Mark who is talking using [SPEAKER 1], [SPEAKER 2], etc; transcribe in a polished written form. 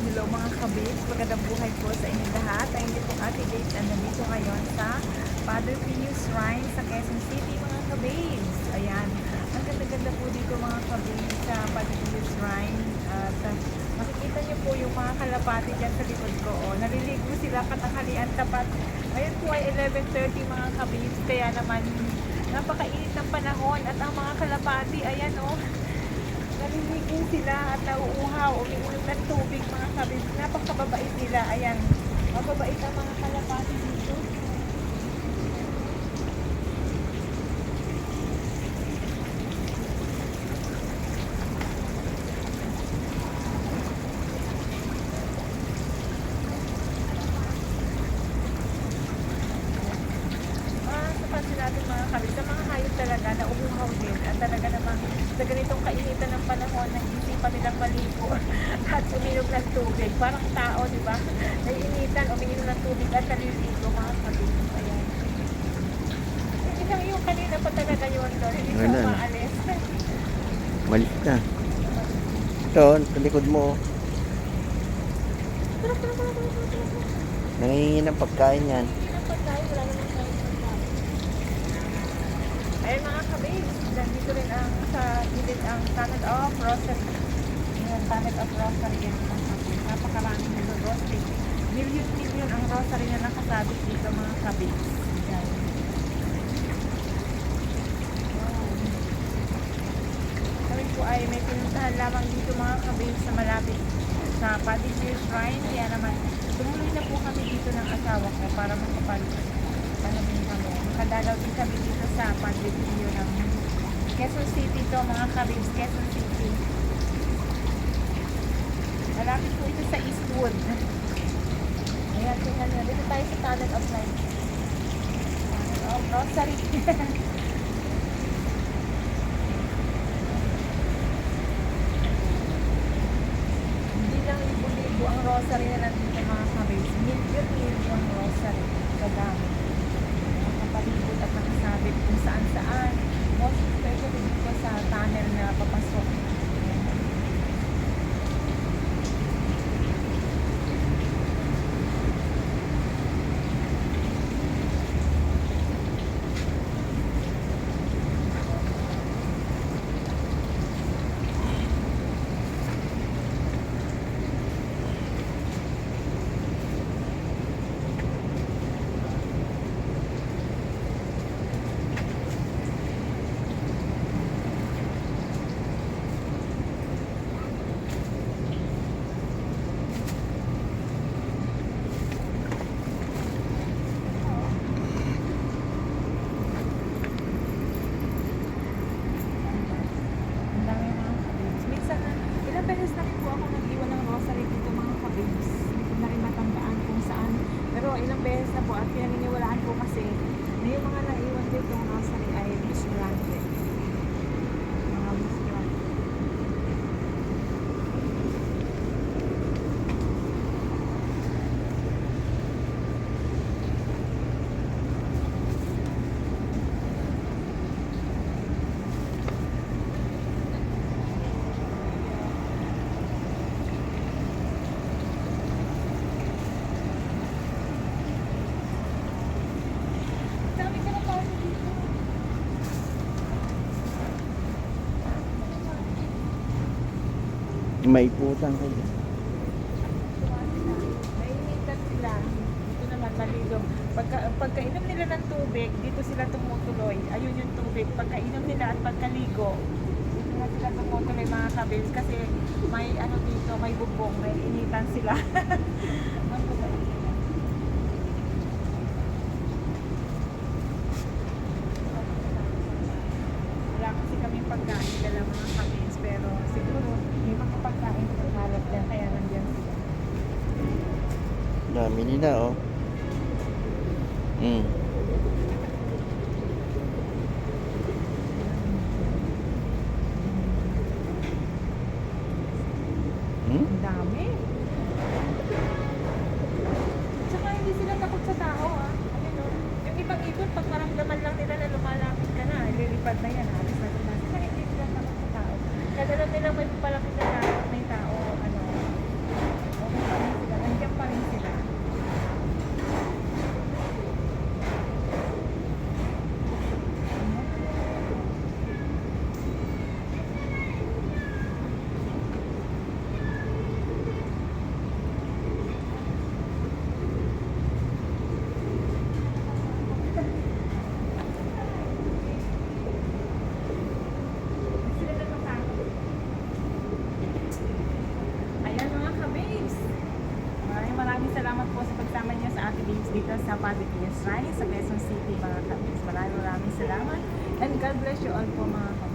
[SPEAKER 1] Hello mga kabits, magandang buhay po sa inyong lahat. Ang inyo pong Ate Babes ang nandito ngayon sa Father Pio Shrine sa Quezon City mga kabits. Ayan, ang ganda-ganda po dito mga kabits sa Father Pio Shrine. At makikita niyo po yung mga kalapati dyan sa likod ko. Naliligo sila katanghalian tapat. Ngayon po ay 11:30 mga kabits, kaya naman napakainit ng panahon at ang mga kalapati, ayan naliligo sila at nauuhaw, umiinom ng tubig mga kabis. Napakababait nila. Ayan, mababait ang mga kalapati dito. Sa natin mga kabis, sa mga hayop talaga nauuhaw din at talaga namang sa ganitong kainitan ng panahon nag-isipan nilang maligo at uminom ng tubig. Parang tao, di ba? Naiinitan, uminom ng tubig at naliligo mga kabis. Ayan. Yung kanina pa talaga yun doon, hindi siya umaalis.
[SPEAKER 2] Malis na. Ito, sa likod mo. Nangingi ng pagkain yan.
[SPEAKER 1] Ayun mga kabis, dito rin ang sa gilid ang Planet of Rosary. Yung Planet of Rosary yan mga kabis. Napakaraming nag-rosary. Million ang rosary na nakasabit dito mga kabis. Yan. Kami po ay may pinuntahan lamang dito mga kabis sa malapit sa Padre Pio Shrine. Kaya naman tumuloy na po kami dito ng asawa ko para makapanamin kami. Makadalaw din kami dito sa Padre Pio ng Quezon City to mga kabis, Quezon City. Malapit po ito sa Eastwood. Ayan, tingnan nyo. Dito tayo sa Tunnel of Life. Rosary. Hindi lang libo-libo ang rosary na nandito mga kabis. Million ang rosary. Kadami. Nakapalibot at nakasabit kung saan-saan. Most especially dito sa tunnel na papasok. Beses na rin po ako nag-iwan ng rosary dito mga kabibs. Hindi ko na rin matandaan kung saan. Pero ilang beses na po at pinaniniwalaan po kasi na yung mga naiwan dito ng rosary ay misgrante. Mga misgrante.
[SPEAKER 2] May putang kayo.
[SPEAKER 1] Nainitan sila. Dito naman maligo. Pagkainom nila ng tubig, dito sila tumutuloy. Ayun yung tubig. Pagkainom nila at pagkaligo, dito na sila tumutuloy mga kabils. Kasi may dito, may bubong. May initan sila. Wala kasi kaming pagkain dala mga kabils. Pero siguro may mga pagkain sa halap dyan. Kaya nandiyan sila.
[SPEAKER 2] Dami nila, oh. Hmm.
[SPEAKER 1] Ang dami. Tsaka hindi sila takot sa tao Ayun yung ibang ikot, pag maramdaman lang nila na lumalapit ka na, lilipad na yan, alis na sila. Saka hindi sila takot sa tao. Kada lang nilang may palapit na tao, may tao, okay Ate Babes dito sa Padre Pio Shrine sa Quezon City mga kababes. Maraming salamat and God bless you all po mga kababes.